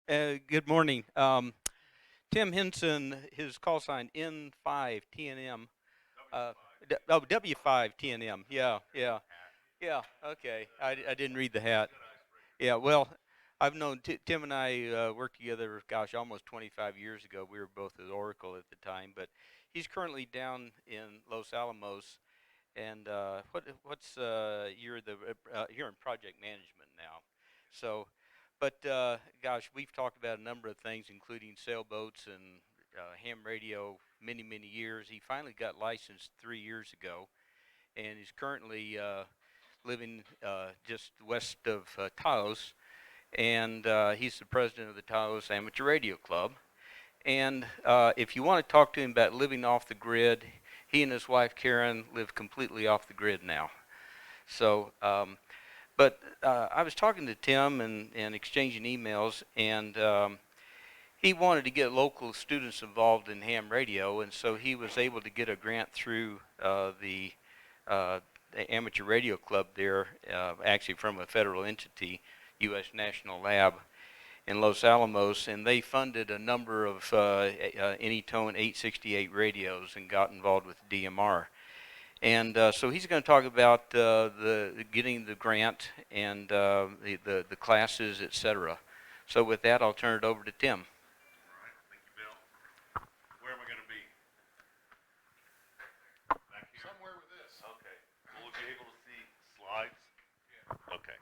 Good morning. Tim Henson, his call sign N5TNM. W5TNM. Yeah, yeah, yeah. Okay, I didn't read the hat. Yeah, well, I've known Tim and I worked together. Gosh, almost 25 years ago. We were both at Oracle at the time, but he's currently down in Los Alamos. And you're in project management now. So, but gosh, we've talked about a number of things, including sailboats and ham radio, many years. He finally got licensed 3 years ago, and he's currently living just west of Taos, and he's the president of the Taos Amateur Radio Club. And if you want to talk to him about living off the grid, he and his wife Karen live completely off the grid now. So, but I was talking to Tim and exchanging emails, and he wanted to get local students involved in ham radio, and so he was able to get a grant through uh, the Amateur Radio Club there, actually from a federal entity, U.S. National Lab in Los Alamos, and they funded a number of Anytone 868 radios and got involved with DMR. And so he's going to talk about the getting the grant and the classes, etc. So with that, I'll turn it over to Tim. All right, thank you, Bill. Where am I going to be? Back here? Somewhere with this. Okay. Will we be able to see slides? Yeah. Okay.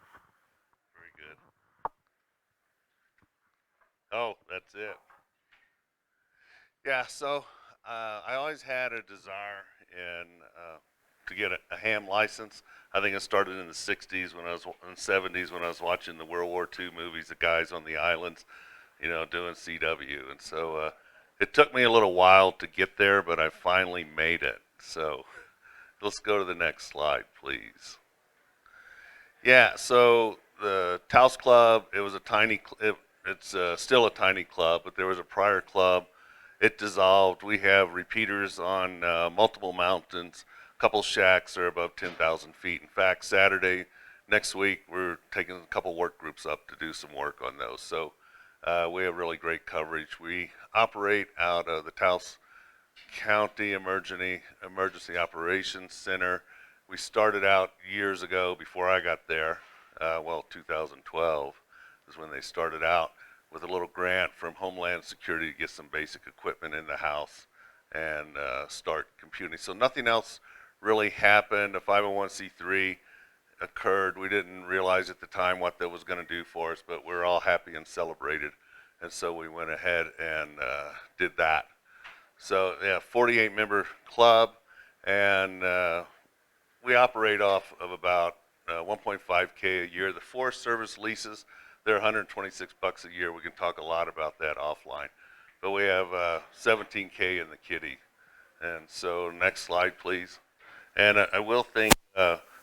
Very good. Oh, that's it. Yeah, so I always had a desire in to get a ham license. I think it started in the 60s when I was in the 70s when I was watching the World War II movies, the guys on the islands, doing CW. And so it took me a little while to get there, but I finally made it. So let's go to the next slide, please. Yeah, so the Taos Club, it was a it's still a tiny club, but there was a prior club. It dissolved. We have repeaters on multiple mountains. A couple shacks are above 10,000 feet. In fact, Saturday next week, we're taking a couple work groups up to do some work on those. So we have really great coverage. We operate out of the Taos County Emergency Operations Center. We started out years ago before I got there. 2012 is when they started out with a little grant from Homeland Security to get some basic equipment in the house and start computing. So nothing else really happened. A 501c3 occurred. We didn't realize at the time what that was going to do for us, but we're all happy and celebrated. And so we went ahead and did that. So yeah, 48 member club, and we operate off of about 1.5K a year. The Forest Service leases, they're 126 bucks a year. We can talk a lot about that offline. But we have 17K in the kitty. And so next slide, please. And I will thank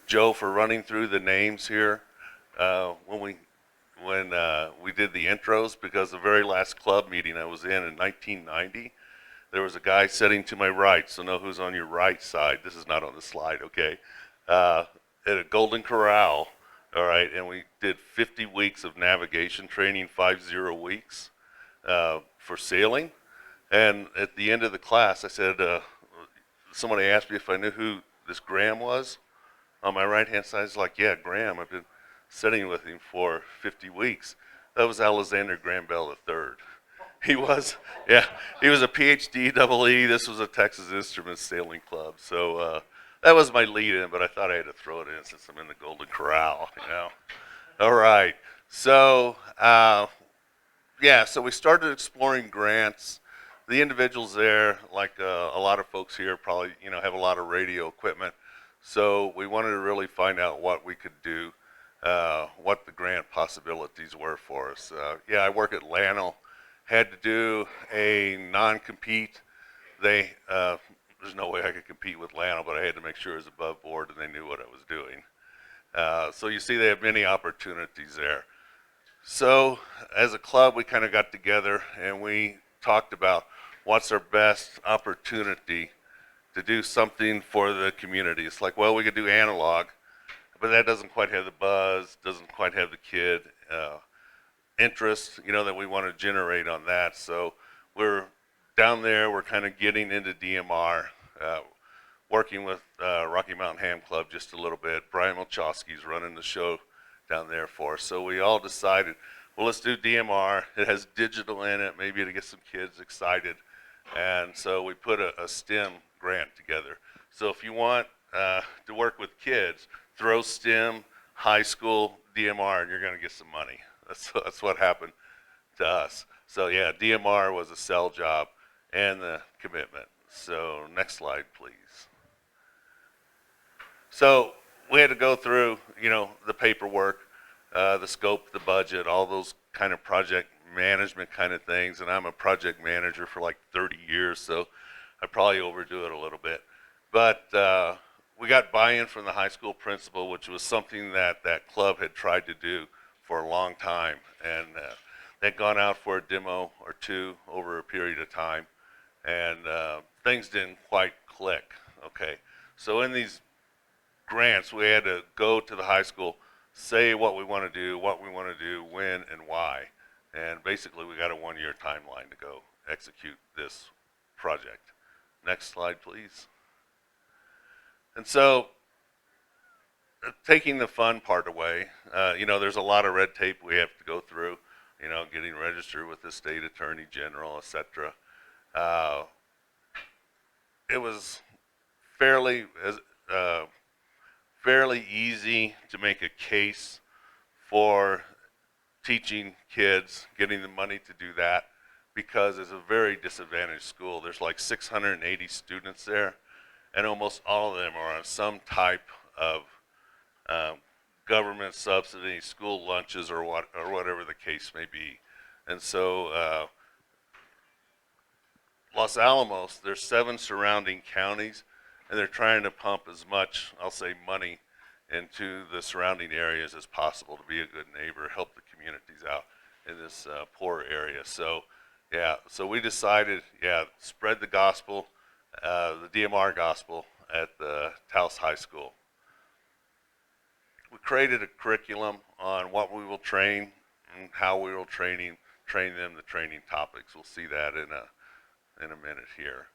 Joe for running through the names here when we did the intros, because the very last club meeting I was in 1990, there was a guy sitting to my right, so know who's on your right side. This is not on the slide, okay? At a Golden Corral, all right, and we did 50 weeks of navigation training, 50 weeks for sailing. And at the end of the class, I said, somebody asked me if I knew who this Graham was. On my right-hand side, it's like, yeah, Graham. I've been sitting with him for 50 weeks. That was Alexander Graham Bell III. He was, yeah, he was a PhD double E. This was a Texas Instruments sailing club. So that was my lead in, but I thought I had to throw it in since I'm in the Golden Corral. All right. So, yeah, so we started exploring grants. The individuals there, like a lot of folks here, probably, have a lot of radio equipment. So we wanted to really find out what we could do, what the grant possibilities were for us. Yeah, I work at Lano. Had to do a non-compete. There's no way I could compete with Lano, but I had to make sure it was above board and they knew what I was doing. So you see they have many opportunities there. So as a club, we kind of got together and we talked about what's our best opportunity to do something for the community. It's like, well, we could do analog, but that doesn't quite have the buzz, doesn't quite have the kid. interest, that we want to generate on that. So we're down there, we're kind of getting into DMR, working with Rocky Mountain Ham Club just a little bit. Brian Milchowski's running the show down there for us. So we all decided, well, let's do DMR. It has digital in it, maybe to get some kids excited. And so we put a STEM grant together. So if you want to work with kids, throw STEM, high school, DMR, and you're going to get some money. That's what happened to us. So yeah, DMR was a sell job and the commitment. So next slide, please. So we had to go through, the paperwork, the scope, the budget, all those kind of project management kind of things. And I'm a project manager for like 30 years, so I probably overdo it a little bit. But we got buy-in from the high school principal, which was something that club had tried to do for a long time. And they'd gone out for a demo or two over a period of time, and things didn't quite click, okay? So in these grants, we had to go to the high school, say what we want to do, when, and why. And basically, we got a 1-year timeline to go execute this project. Next slide, please. And so, taking the fun part away, there's a lot of red tape we have to go through, getting registered with the state attorney general, etc. It was fairly easy to make a case for teaching kids, getting the money to do that, because it's a very disadvantaged school. There's like 680 students there, and almost all of them are on some type of government subsidy, school lunches, or whatever the case may be. And so Los Alamos, there's 7 surrounding counties, and they're trying to pump as much, I'll say, money into the surrounding areas as possible to be a good neighbor, help the communities out in this poor area. So, yeah, so we decided, spread the gospel, the DMR gospel at the Taos High School. We created a curriculum on what we will train and how we will train them, the training topics. We'll see that in a minute here.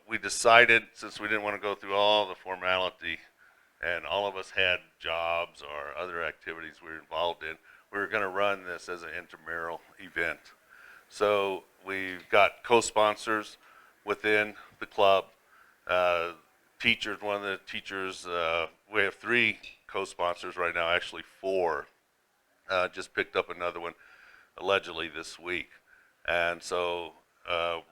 We decided, since we didn't want to go through all the formality, and all of us had jobs or other activities we were involved in, we were going to run this as an intramural event. So we've got co-sponsors within the club. Teachers, one of the teachers, we have 3 co-sponsors right now, actually 4. Just picked up another one allegedly this week. And so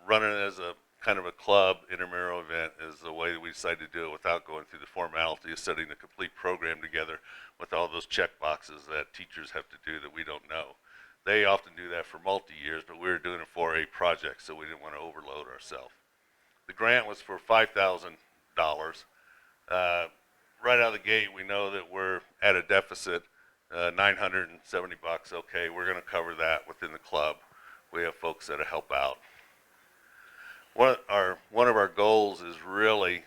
running it as a kind of a club intramural event is the way that we decided to do it without going through the formality of setting a complete program together with all those check boxes that teachers have to do that we don't know. They often do that for multi-years, but we were doing it for a project, so we didn't want to overload ourselves. The grant was for $5,000. Right out of the gate, we know that we're at a deficit, $970. Okay, we're going to cover that within the club. We have folks that help out. One of our goals is really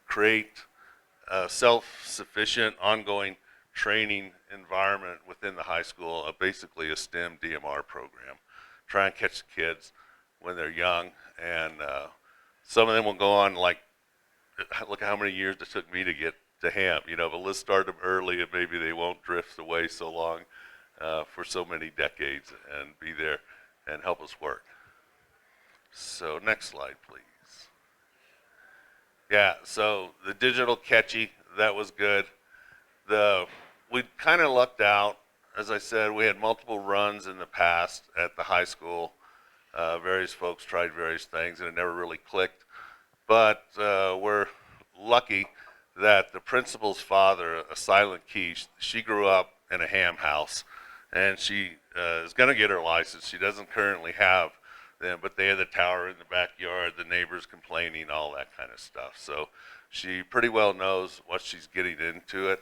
create a self-sufficient, ongoing training environment within the high school, basically a STEM DMR program. Try and catch the kids when they're young, and some of them will go on, like, look at how many years it took me to get to ham, but let's start them early, and maybe they won't drift away so long for so many decades, and be there and help us work. So next slide, please. Yeah, so the digital catchy, that was good. We kind of lucked out. As I said, we had multiple runs in the past at the high school. Various folks tried various things, and it never really clicked. But we're lucky that the principal's father, a silent key, she grew up in a ham house, and she is going to get her license. She doesn't currently have them, but they had the tower in the backyard, the neighbors complaining, all that kind of stuff. So she pretty well knows what she's getting into it.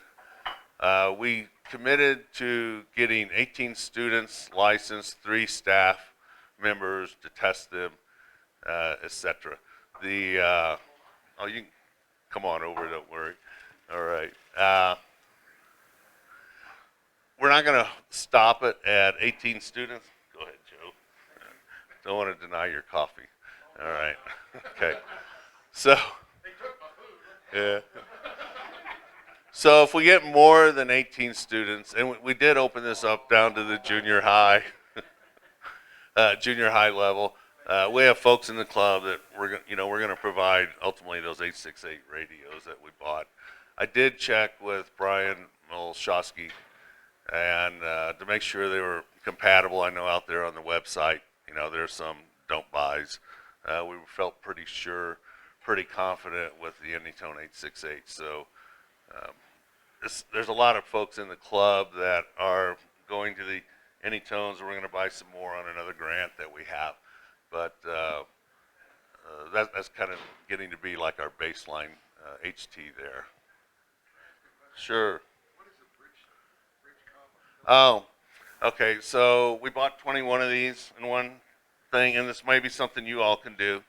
We committed to getting 18 students licensed, 3 staff members to test them, etc. You can come on over, don't worry. All right. we're not going to stop it at 18 students. Go ahead, Joe. Don't want to deny your coffee. All right. Okay. So, yeah. So if we get more than 18 students, and we did open this up down to the junior high level. We have folks in the club that we're going to provide ultimately those 868 radios that we bought. I did check with Brian Molshowski and to make sure they were compatible. I know out there on the website, there's some don't buys. We felt pretty sure, pretty confident with the Anytone 868. So there's a lot of folks in the club that are going to the Anytones. We're going to buy some more on another grant that we have. But that's kind of getting to be like our baseline HT there. Sure. What is a bridge Oh, okay. So we bought 21 of these in one thing, and this may be something you all can do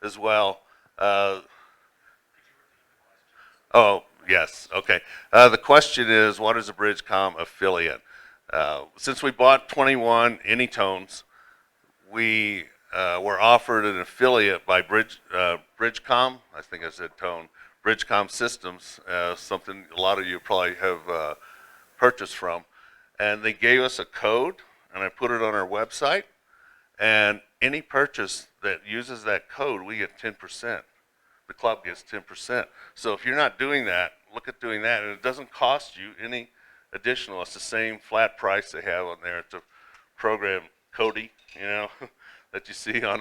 as well. Oh, yes. Okay. The question is, what is a Bridgecom affiliate? Since we bought 21 Anytones, we were offered an affiliate by Bridgecom. I think I said Tone. Bridgecom Systems, something a lot of you probably have purchased from. And they gave us a code, and I put it on our website. And any purchase that uses that code, we get 10%. The club gets 10%. So if you're not doing that, look at doing that. And it doesn't cost you any additional. It's the same flat price they have on there. It's a program, Cody, that you see on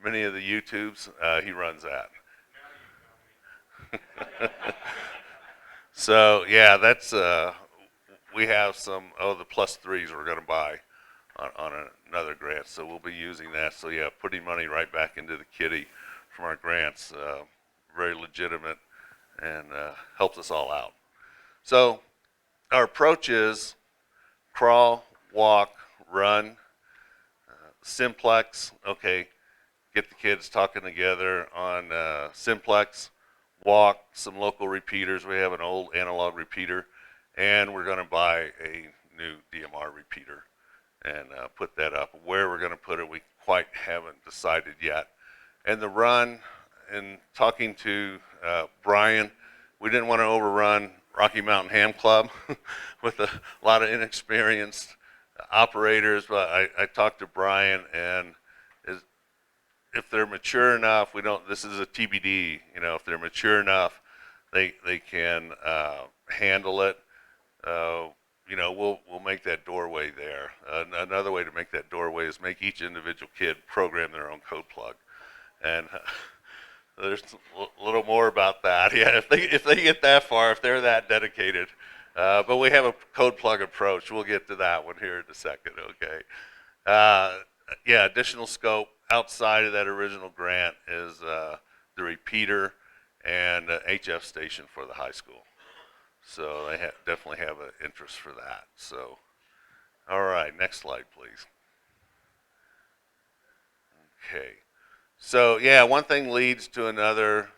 many of the YouTubes. He runs that. So yeah, that's we have some the plus threes we're going to buy on another grant, so we'll be using that. So yeah, putting money right back into the kitty from our grants, very legitimate, and helps us all out. So our approach is crawl, walk, run, simplex. Okay, get the kids talking together on simplex. Walk, some local repeaters. We have an old analog repeater, and we're going to buy a new DMR repeater and put that up. Where we're going to put it, we quite haven't decided yet. And the run, and talking to Brian, we didn't want to overrun Rocky Mountain Ham Club with a lot of inexperienced operators, but I talked to Brian, and if they're mature enough, this is a TBD, if they're mature enough, they can handle it. We'll make that doorway there. Another way to make that doorway is make each individual kid program their own code plug. And there's a little more about that. Yeah, if they get that far, if they're that dedicated. But we have a code plug approach. We'll get to that one here in a second, okay? Yeah, additional scope outside of that original grant is the repeater and HF station for the high school. So they definitely have an interest for that. So, all right, next slide, please. Okay. So, yeah, one thing leads to another.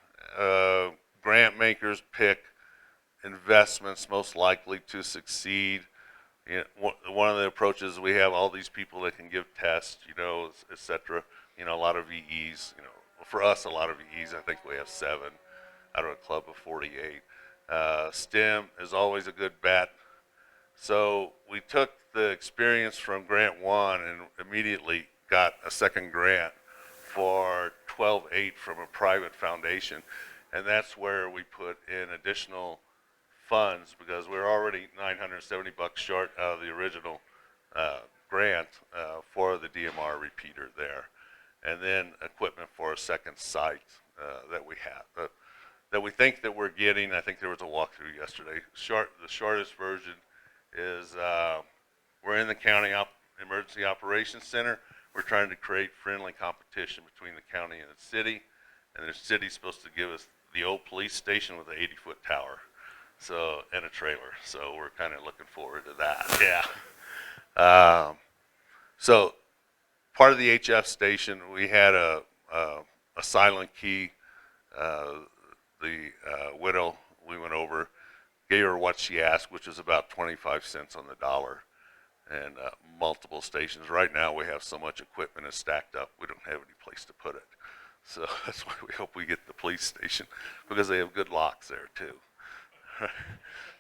Grant makers pick investments most likely to succeed. One of the approaches, we have all these people that can give tests, et cetera. A lot of VEs. For us, a lot of VEs. I think we have 7 out of a club of 48. STEM is always a good bet. So we took the experience from Grant 1 and immediately got a second grant for 12.8 from a private foundation. And that's where we put in additional funds because we're already $970 short of the original grant for the DMR repeater there. And then equipment for a second site that we have, that we think that we're getting. I think there was a walkthrough yesterday. The shortest version is we're in the county emergency operations center. We're trying to create friendly competition between the county and the city. And the city's supposed to give us the old police station with an 80-foot tower, and a trailer. So we're kind of looking forward to that. Yeah. So part of the HF station, we had a silent key. The widow, we went over gave her what she asked, which is about 25 cents on the dollar, and multiple stations. Right now we have so much equipment is stacked up, we don't have any place to put it. So that's why we hope we get the police station, because they have good locks there too.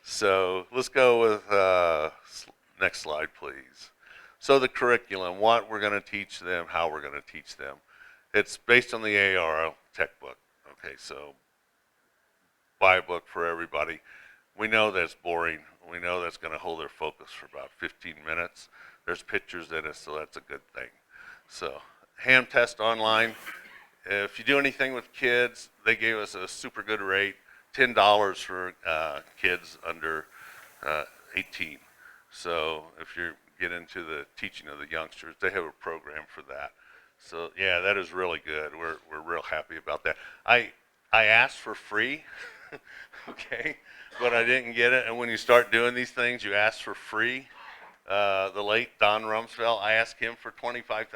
So let's go with next slide, please. So the curriculum, what we're going to teach them, how we're going to teach them. It's based on the ARL tech book. Okay, so buy a book for everybody. We know that's boring. We know that's going to hold their focus for about 15 minutes. There's pictures in it, so that's a good thing. So ham test online. If you do anything with kids, they gave us a super good rate, $10 for kids under 18. So if you get into the teaching of the youngsters, they have a program for that. So yeah, that is really good. We're real happy about that. I asked for free, okay, but I didn't get it. And when you start doing these things, you ask for free. The late Don Rumsfeld, I asked him for $25,000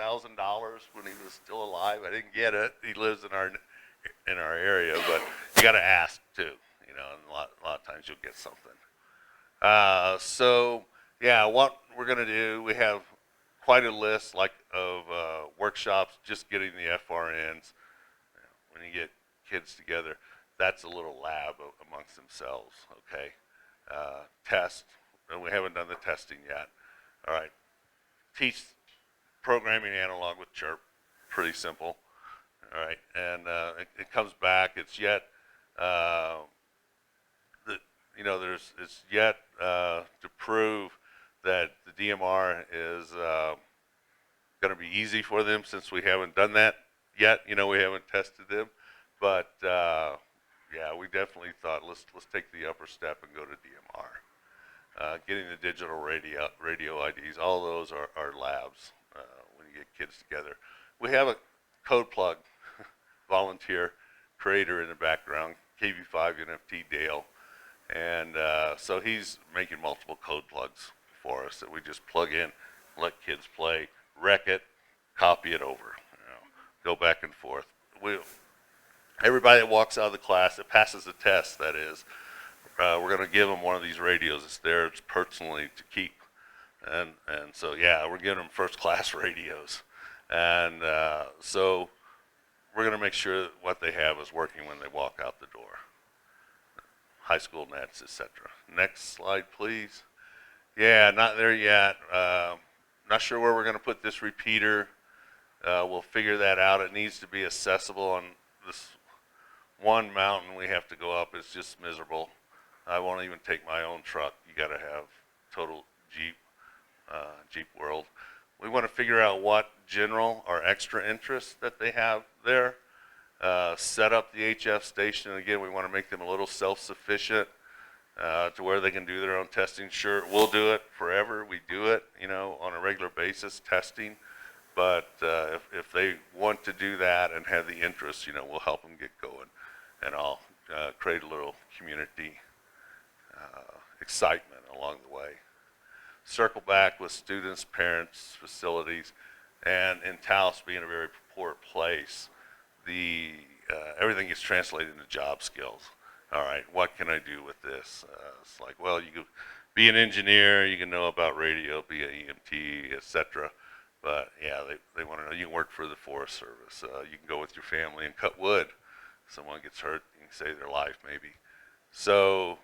when he was still alive. I didn't get it. He lives in our area, but you got to ask too, you know. And a lot of times you'll get something. So yeah, what we're gonna do, we have quite a list of workshops, just getting the FRNs. When you get kids together, that's a little lab amongst themselves. Okay, test, and we haven't done the testing yet. All right, teach programming analog with chirp, pretty simple. All right, and it comes back. It's yet it's yet to prove that the DMR is going to be easy for them, since we haven't done that yet. You know, we haven't tested them, but yeah, we definitely thought let's take the upper step and go to DMR. Getting the digital radio IDs, all those are labs when you get kids together. We have a code plug volunteer creator in the background, KB5 NFT Dale, and so he's making multiple code plugs for us that we just plug in, let kids play, wreck it, copy it over, go back and forth. Everybody that walks out of the class that passes the test, that is, we're going to give them one of these radios. It's theirs personally to keep, and so yeah, we're giving them first class radios, and so we're going to make sure that what they have is working when they walk out the door. High school nets, etc. Next slide, please. Yeah, not there yet. Not sure where we're going to put this repeater. We'll figure that out. It needs to be accessible on this one mountain we have to go up. It's just miserable. I won't even take my own truck. You got to have total Jeep world. We want to figure out what general or extra interest that they have there. Set up the HF station. And again, we want to make them a little self-sufficient to where they can do their own testing. Sure, we'll do it forever. We do it, you know, on a regular basis, testing. But if they want to do that and have the interest, you know, we'll help them get going. And I'll create a little community excitement along the way. Circle back with students, parents, facilities, and in Taos being a very poor place, everything gets translated into job skills. All right, what can I do with this? It's like, well, you can be an engineer, you can know about radio, be an EMT, etc. But yeah, they want to know you can work for the Forest Service. You can go with your family and cut wood. Someone gets hurt, you can save their life maybe. So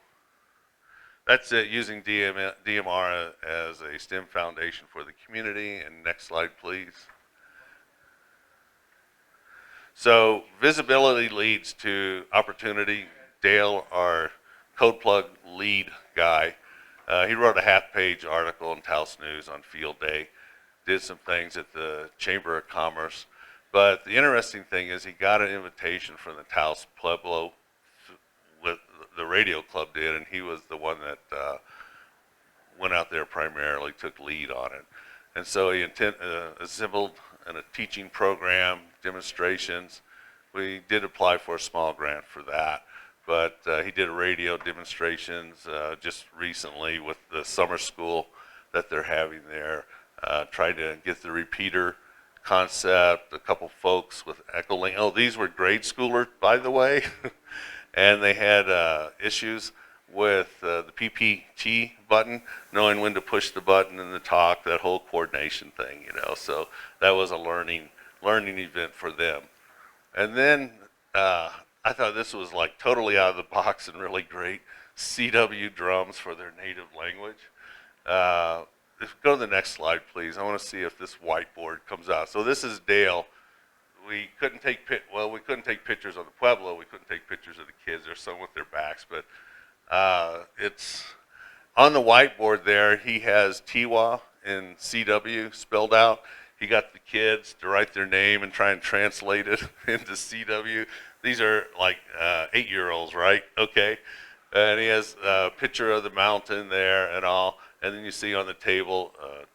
that's it, using DMR as a STEM foundation for the community. And next slide, please. So visibility leads to opportunity. Dale, our code plug lead guy, he wrote a half-page article in Taos News on Field Day, did some things at the Chamber of Commerce. But the interesting thing is he got an invitation from the Taos Pueblo, with the radio club did, and he was the one that went out there primarily, took lead on it. And so he assembled a teaching program, demonstrations. We did apply for a small grant for that, but he did radio demonstrations just recently with the summer school that they're having there, trying to get the repeater concept. A couple folks with Echolink. Oh, these were grade schoolers, by the way, and they had issues. with the PPT button, knowing when to push the button and the talk, that whole coordination thing, you know. So that was a learning event for them. And then I thought this was like totally out of the box and really great. CW drums for their native language. Go to the next slide, please. I want to see if this whiteboard comes out. So this is Dale. We couldn't take pictures of the Pueblo. We couldn't take pictures of the kids. There's some with their backs, but it's on the whiteboard there. He has Tiwa and CW spelled out. He got the kids to write their name and try and translate it into CW. These are like 8-year-olds, right? Okay. And he has a picture of the mountain there and all. And then you see on the table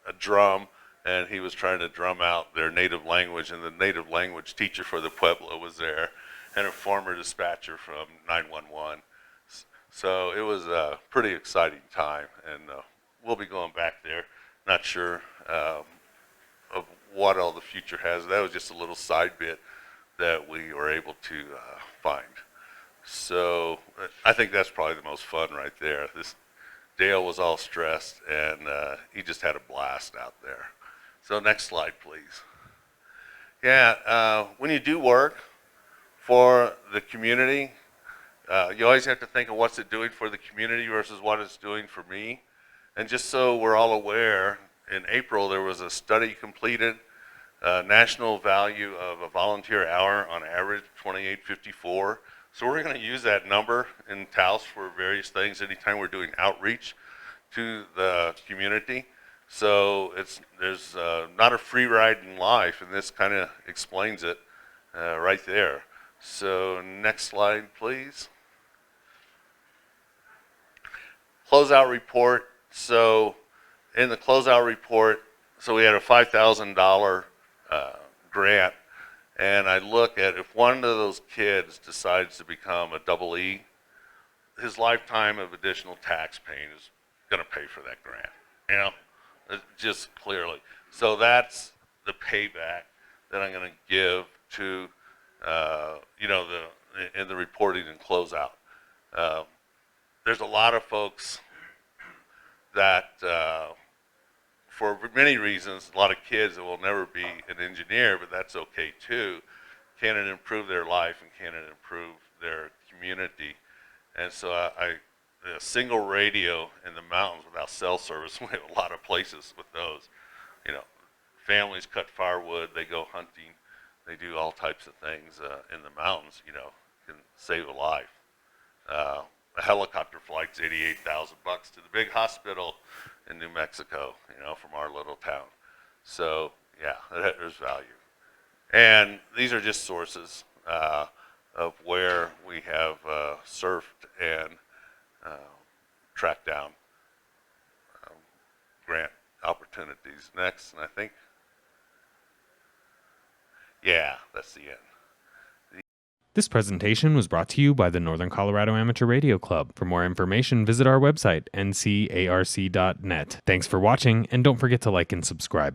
a drum, and he was trying to drum out their native language, and the native language teacher for the Pueblo was there, and a former dispatcher from 911. So it was a pretty exciting time, and we'll be going back there. Not sure of what all the future has. That was just a little side bit that we were able to find. So I think that's probably the most fun right there. This Dale was all stressed, and he just had a blast out there. So next slide, please. Yeah, when you do work for the community, you always have to think of what's it doing for the community versus what it's doing for me. And just so we're all aware, in April there was a study completed, national value of a volunteer hour on average, $28.54. So we're going to use that number in Taos for various things anytime we're doing outreach to the community. So there's not a free ride in life, and this kind of explains it right there. So next slide, please. Closeout report. So in the closeout report, so we had a $5,000 grant. And I look at if one of those kids decides to become a double E, his lifetime of additional tax paying is going to pay for that grant, you know, just clearly. So that's the payback that I'm going to give to, you know, in the reporting and closeout. There's a lot of folks that, for many reasons, a lot of kids that will never be an engineer, but that's okay too. Can it improve their life, and can it improve their community? And so a single radio in the mountains without cell service, we have a lot of places with those. You know, families cut firewood, they go hunting, they do all types of things in the mountains, you know, can save a life. A helicopter flight's $88,000 to the big hospital in New Mexico, you know, from our little town. So yeah, there's value. And these are just sources of where we have surfed and tracked down grant opportunities. Next, and I think, yeah, that's the end. This presentation was brought to you by the Northern Colorado Amateur Radio Club. For more information, visit our website, ncarc.net. Thanks for watching, and don't forget to like and subscribe.